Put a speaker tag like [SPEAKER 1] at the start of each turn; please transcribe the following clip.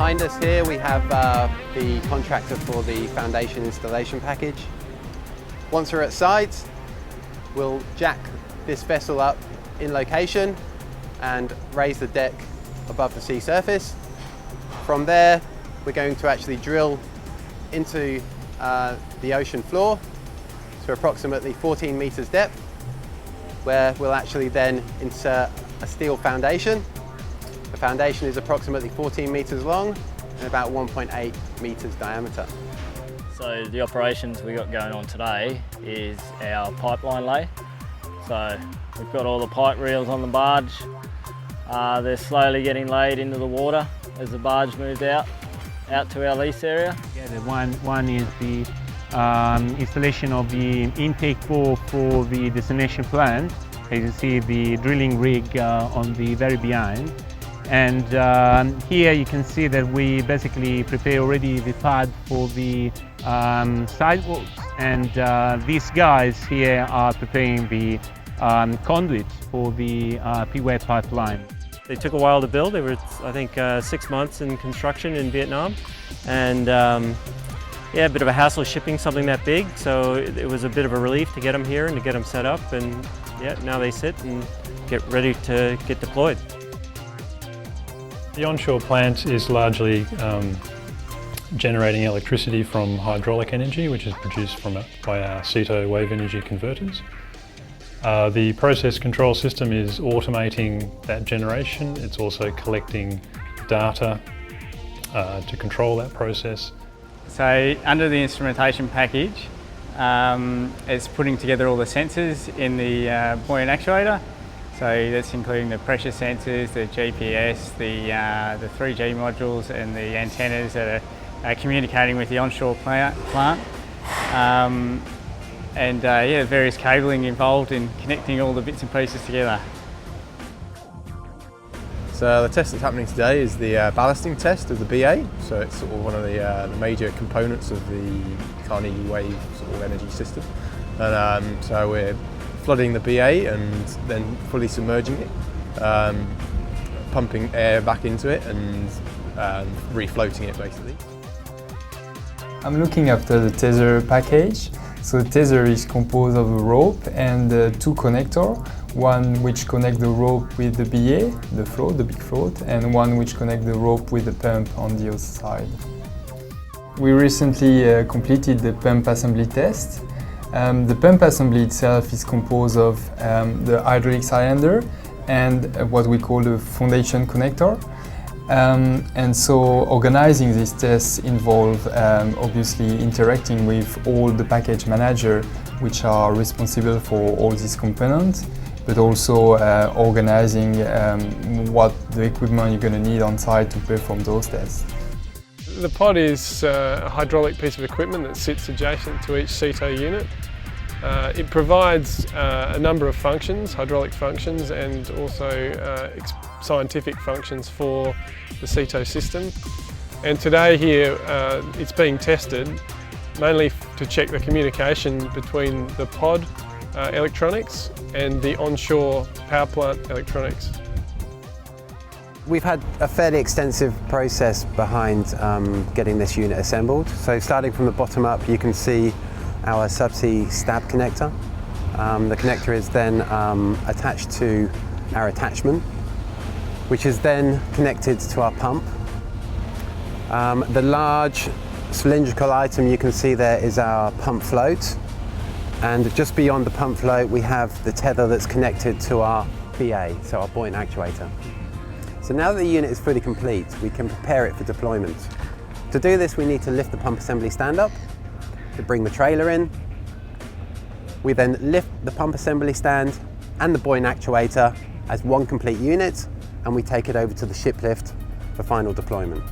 [SPEAKER 1] Behind us here we have the contractor for the foundation installation package. Once we're at site, we'll jack this vessel up in location and raise the deck above the sea surface. From there, we're going to actually drill into the ocean floor to approximately 14 meters depth, where we'll actually then insert a steel foundation. The foundation is approximately 14 meters long and about 1.8 meters diameter.
[SPEAKER 2] So the operations we got going on today is our pipeline lay. So we've got all the pipe reels on the barge. They're slowly getting laid into the water as the barge moves out to our lease area.
[SPEAKER 3] Yeah, one is the installation of the intake bore for the desalination plant. As you see, the drilling rig on the very behind. And here you can see that we basically prepare already the pad for the sidewalks, and these guys here are preparing the conduit for the P-wet pipeline.
[SPEAKER 4] They took a while to build. They were, I think, 6 months in construction in Vietnam, and yeah, a bit of a hassle shipping something that big, so it was a bit of a relief to get them here and to get them set up, and yeah, now they sit and get ready to get deployed.
[SPEAKER 5] The onshore plant is largely generating electricity from hydraulic energy, which is produced by our CETO wave energy converters. The process control system is automating that generation. It's also collecting data to control that process.
[SPEAKER 6] So under the instrumentation package, it's putting together all the sensors in the buoyant actuator. So that's including the pressure sensors, the GPS, the 3G modules and the antennas that are communicating with the onshore plant. And yeah, various cabling involved in connecting all the bits and pieces together.
[SPEAKER 7] So the test that's happening today is the ballasting test of the BA. So it's sort of one of the major components of the Carnegie Wave sort of energy system. And so we're flooding the BA and then fully submerging it, pumping air back into it and refloating it basically.
[SPEAKER 8] I'm looking after the tether package. So the tether is composed of a rope and two connectors, one which connects the rope with the BA, the float, the big float, and one which connects the rope with the pump on the other side. We recently completed the pump assembly test. The pump assembly itself is composed of the hydraulic cylinder and what we call the foundation connector. And so organizing these tests involve obviously interacting with all the package manager which are responsible for all these components, but also organizing what the equipment you're going to need on site to perform those tests.
[SPEAKER 9] The pod is a hydraulic piece of equipment that sits adjacent to each CETO unit. It provides a number of functions, hydraulic functions, and also scientific functions for the CETO system. And today here it's being tested mainly to check the communication between the pod electronics and the onshore power plant electronics.
[SPEAKER 1] We've had a fairly extensive process behind getting this unit assembled. So starting from the bottom up, you can see our subsea stab connector. The connector is then attached to our attachment, which is then connected to our pump. The large cylindrical item you can see there is our pump float, and just beyond the pump float we have the tether that's connected to our BA, so our buoyant actuator. So now that the unit is fully complete, we can prepare it for deployment. To do this, we need to lift the pump assembly stand up, to bring the trailer in. We then lift the pump assembly stand and the buoyant actuator as one complete unit, and we take it over to the ship lift for final deployment.